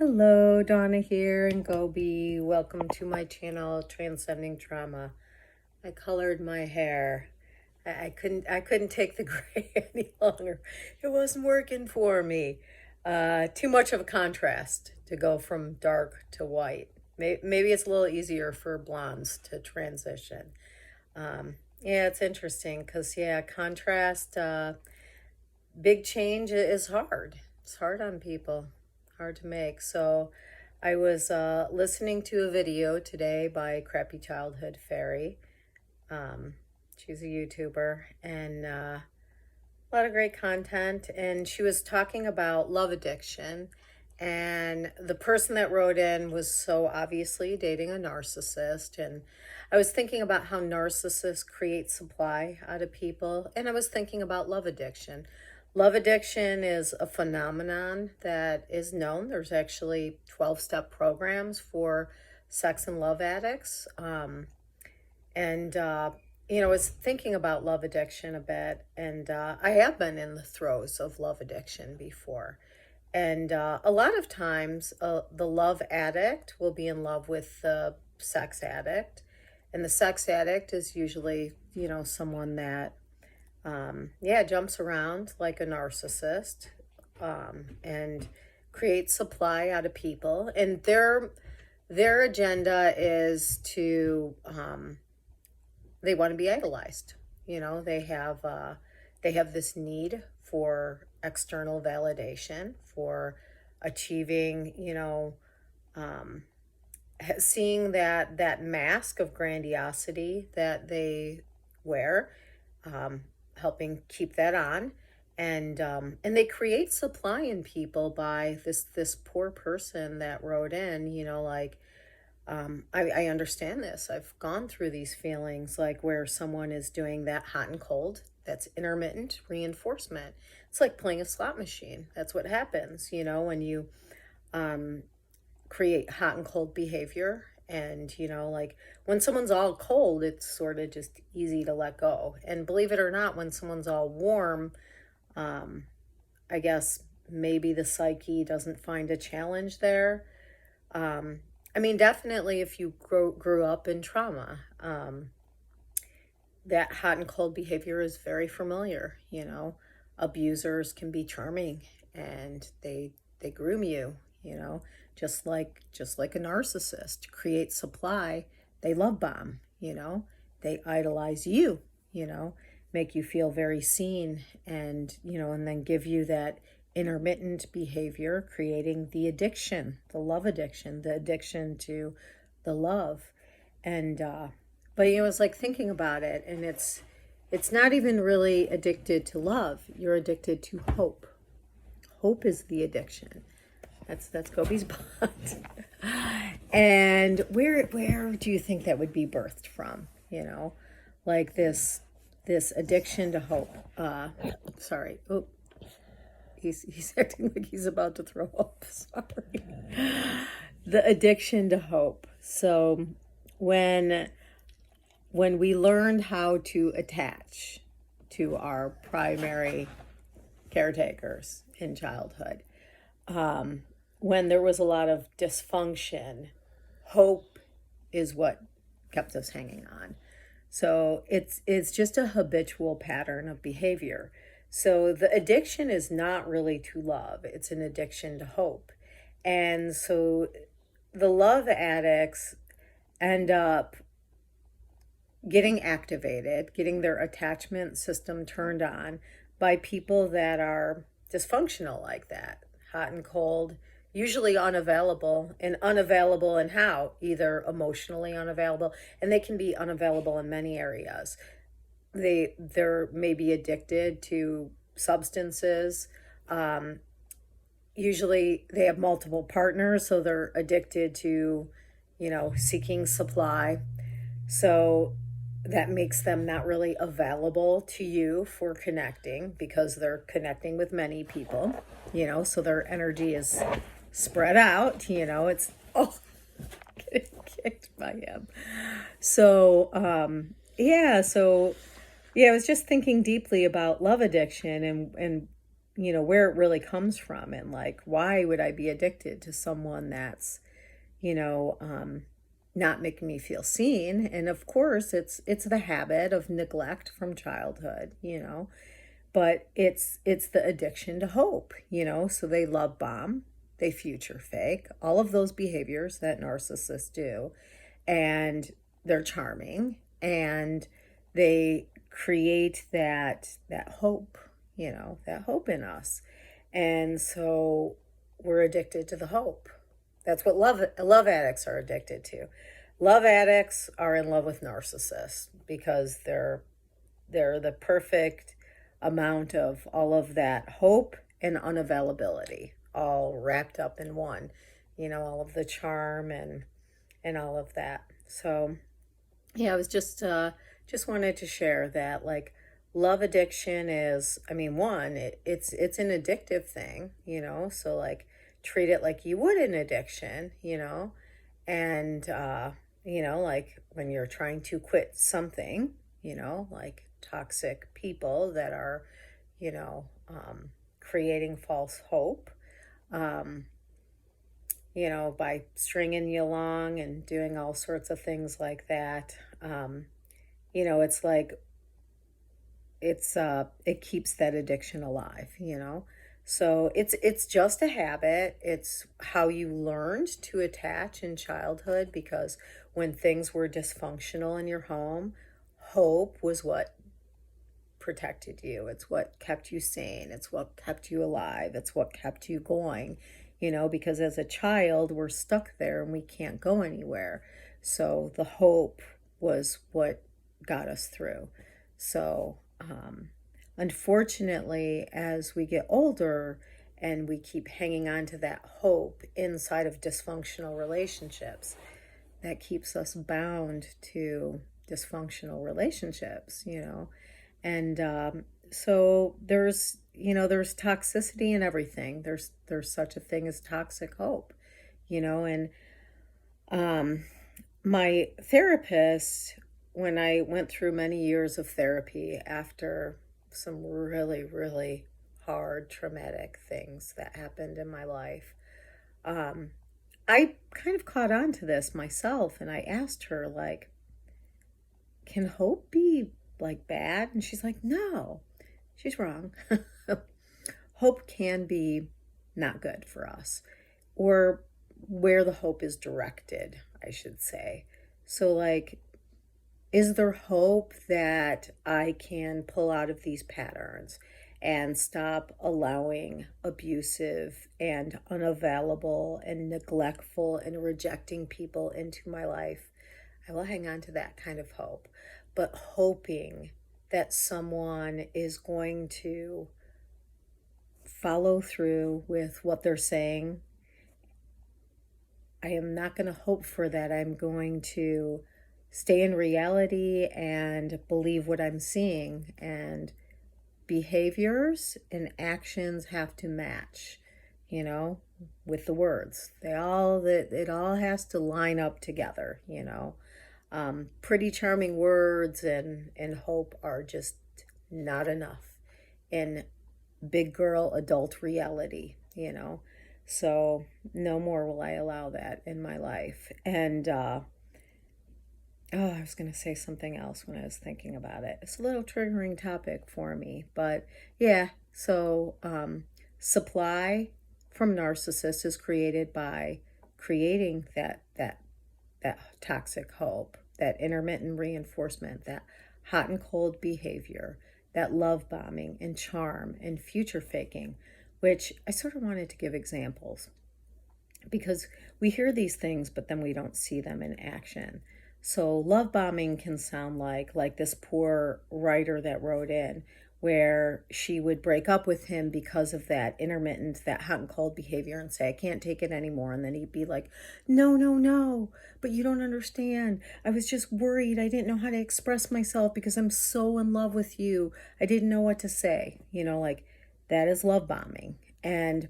Hello, Donna here in Gobi. Welcome to my channel, Transcending Trauma. I colored my hair. I couldn't take the gray any longer. It wasn't working for me. Too much of a contrast to go from dark to white. Maybe it's a little easier for blondes to transition. Yeah, it's interesting because contrast. Big change is hard. It's hard on people, hard to make. So I was listening to a video today by Crappy Childhood Fairy. She's a YouTuber and a lot of great content. And she was talking about love addiction. And the person that wrote in was so obviously dating a narcissist. And I was thinking about how narcissists create supply out of people. And I was thinking about love addiction. Love addiction is a phenomenon that is known. There's actually 12-step programs for sex and love addicts. I was thinking about love addiction a bit, and I have been in the throes of love addiction before. And a lot of times, the love addict will be in love with the sex addict. And the sex addict is usually, someone that jumps around like a narcissist, and creates supply out of people. And their agenda is to they want to be idolized. They have this need for external validation, for achieving, seeing that mask of grandiosity that they wear, helping keep that on. And they create supply in people by this poor person that wrote in, I understand this. I've gone through these feelings, like where someone is doing that hot and cold. That's intermittent reinforcement. It's like playing a slot machine. That's what happens, when you create hot and cold behavior. And, like when someone's all cold, it's sort of just easy to let go. And believe it or not, when someone's all warm, I guess maybe the psyche doesn't find a challenge there. Definitely if you grew up in trauma, that hot and cold behavior is very familiar. Abusers can be charming and they groom you, just like a narcissist, create supply. They love bomb, they idolize you, make you feel very seen, and then give you that intermittent behavior, creating the addiction, the love addiction, the addiction to the love. And but it's like thinking about it, and it's not even really addicted to love. You're addicted to hope. Hope is the addiction. That's Kobe's bond. And where do you think that would be birthed from? Like this addiction to hope. Sorry. Oh, he's acting like he's about to throw up. Sorry. The addiction to hope. So when we learned how to attach to our primary caretakers in childhood, when there was a lot of dysfunction, hope is what kept us hanging on. So it's just a habitual pattern of behavior. So the addiction is not really to love, it's an addiction to hope. And so the love addicts end up getting activated, getting their attachment system turned on by people that are dysfunctional like that, hot and cold, usually unavailable. And unavailable in how? Either emotionally unavailable, and they can be unavailable in many areas. They're maybe addicted to substances. Usually they have multiple partners, so they're addicted to, seeking supply. So that makes them not really available to you for connecting, because they're connecting with many people, so their energy is spread out, it's, getting kicked by him. So, I was just thinking deeply about love addiction and where it really comes from, and like, why would I be addicted to someone that's, you know, not making me feel seen? And of course, it's the habit of neglect from childhood, but it's the addiction to hope, so they love bomb, they future fake, all of those behaviors that narcissists do, and they're charming, and they create that hope, that hope in us. And so we're addicted to the hope. That's what love addicts are addicted to. Love addicts are in love with narcissists because they're the perfect amount of all of that hope and unavailability all wrapped up in one, all of the charm and all of that. So yeah, I was just wanted to share that, like, love addiction is, I mean, one, it's an addictive thing, so like treat it like you would an addiction, and like when you're trying to quit something, like toxic people that are, creating false hope, um, by stringing you along and doing all sorts of things like that. It's like it keeps that addiction alive, So it's just a habit. It's how you learned to attach in childhood, because when things were dysfunctional in your home, hope was what protected you. It's what kept you sane. It's what kept you alive. It's what kept you going, because as a child, we're stuck there and we can't go anywhere. So the hope was what got us through. So, unfortunately, as we get older and we keep hanging on to that hope inside of dysfunctional relationships, that keeps us bound to dysfunctional relationships, And so there's toxicity in everything. There's such a thing as toxic hope, and my therapist, when I went through many years of therapy after some really, really hard, traumatic things that happened in my life, I kind of caught on to this myself, and I asked her, like, can hope be like bad? And she's like, no, she's wrong. Hope can be not good for us, or where the hope is directed, I should say. So, like, is there hope that I can pull out of these patterns and stop allowing abusive and unavailable and neglectful and rejecting people into my life? I will hang on to that kind of hope, but hoping that someone is going to follow through with what they're saying, I am not going to hope for that. I'm going to stay in reality and believe what I'm seeing, and behaviors and actions have to match, with the words. It all has to line up together, Pretty charming words and hope are just not enough in big girl adult reality, So no more will I allow that in my life. And I was going to say something else when I was thinking about it. It's a little triggering topic for me, but yeah. So supply from narcissists is created by creating that toxic hope, that intermittent reinforcement, that hot and cold behavior, that love bombing and charm and future faking, which I sort of wanted to give examples, because we hear these things, but then we don't see them in action. So love bombing can sound like this poor writer that wrote in, where she would break up with him because of that intermittent, that hot and cold behavior, and say, I can't take it anymore. And then he'd be like, no, no, no, but you don't understand. I was just worried. I didn't know how to express myself because I'm so in love with you. I didn't know what to say. Like, that is love bombing. And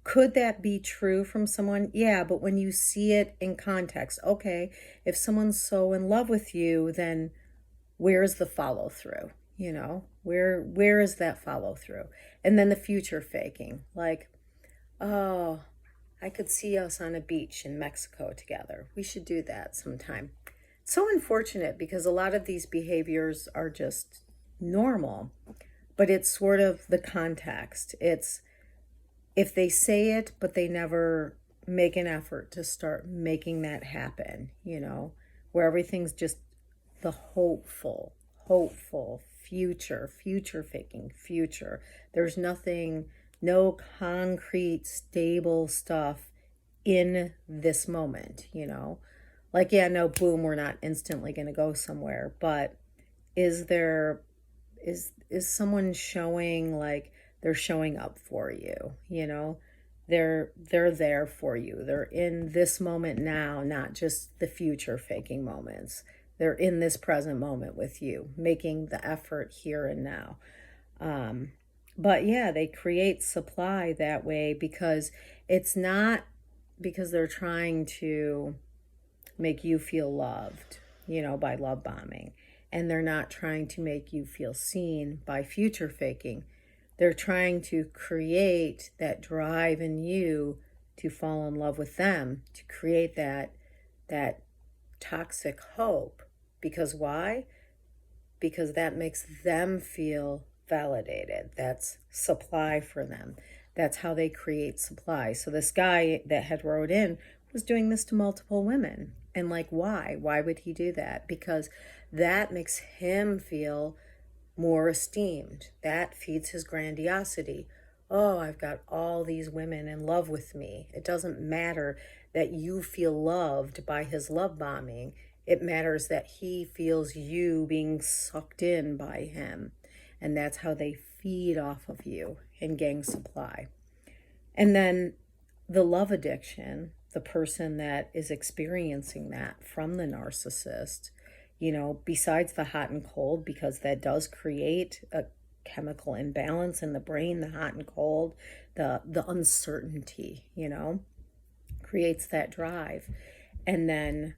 could that be true from someone? Yeah, but when you see it in context, okay, if someone's so in love with you, then where's the follow through? You know, where is that follow through? And then the future faking, like, oh, I could see us on a beach in Mexico together. We should do that sometime. So unfortunate because a lot of these behaviors are just normal, but it's sort of the context. It's if they say it, but they never make an effort to start making that happen, you know, where everything's just the hopeful future faking future. There's nothing, no concrete, stable stuff in this moment, you know. Like, yeah, no, boom, we're not instantly going to go somewhere, but is there is someone showing like they're showing up for you, you know? They're there for you. They're in this moment now, not just the future faking moments. They're in this present moment with you, making the effort here and now. Um, but yeah, they create supply that way because it's not because they're trying to make you feel loved, you know, by love bombing. And they're not trying to make you feel seen by future faking. They're trying to create that drive in you to fall in love with them, to create that toxic hope. Because why? Because that makes them feel validated. That's supply for them. That's how they create supply. So this guy that had wrote in was doing this to multiple women. And like, why? Why would he do that? Because that makes him feel more esteemed. That feeds his grandiosity. Oh, I've got all these women in love with me. It doesn't matter that you feel loved by his love bombing. It matters that he feels you being sucked in by him. And that's how they feed off of you in gang supply. And then the love addiction, the person that is experiencing that from the narcissist, you know, besides the hot and cold, because that does create a chemical imbalance in the brain, the hot and cold, the uncertainty, you know, creates that drive. And then,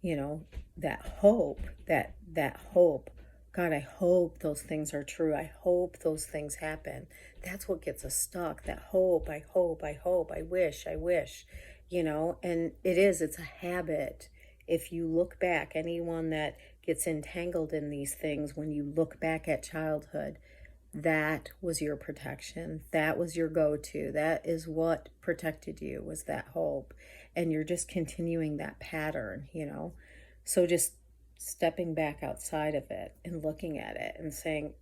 you know, that hope, God, I hope those things are true. I hope those things happen. That's what gets us stuck. That hope, I hope, I wish, you know, and it's a habit. If you look back, anyone that gets entangled in these things, when you look back at childhood, that was your protection. That was your go-to. That is what protected you, was that hope. And you're just continuing that pattern, you know. So just stepping back outside of it and looking at it and saying,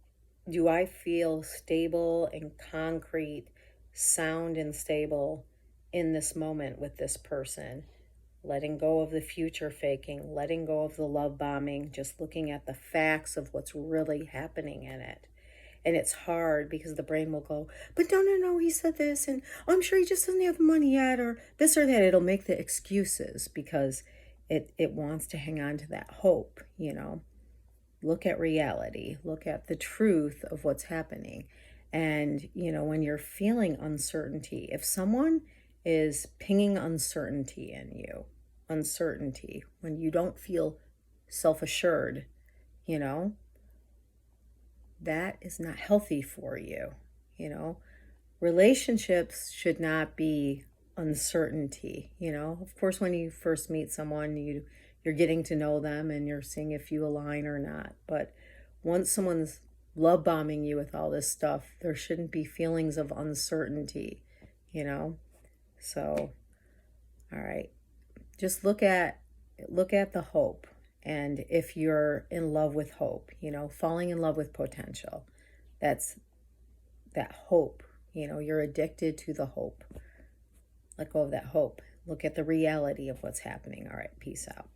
do I feel stable and concrete, sound and stable in this moment with this person? Letting go of the future faking, letting go of the love bombing, just looking at the facts of what's really happening in it. And it's hard because the brain will go, but no, he said this, and oh, I'm sure he just doesn't have the money yet, or this or that. It'll make the excuses because it wants to hang on to that hope, you know. Look at reality, look at the truth of what's happening. And, you know, when you're feeling uncertainty, if someone is pinging uncertainty in you, uncertainty, when you don't feel self assured, you know, that is not healthy for you. You know, relationships should not be uncertainty. You know, of course, when you first meet someone, you're getting to know them and you're seeing if you align or not. But once someone's love bombing you with all this stuff, there shouldn't be feelings of uncertainty, you know. So, all right, just look at the hope. And if you're in love with hope, you know, falling in love with potential, that's that hope. You know, you're addicted to the hope. Let go of that hope. Look at the reality of what's happening. All right, peace out.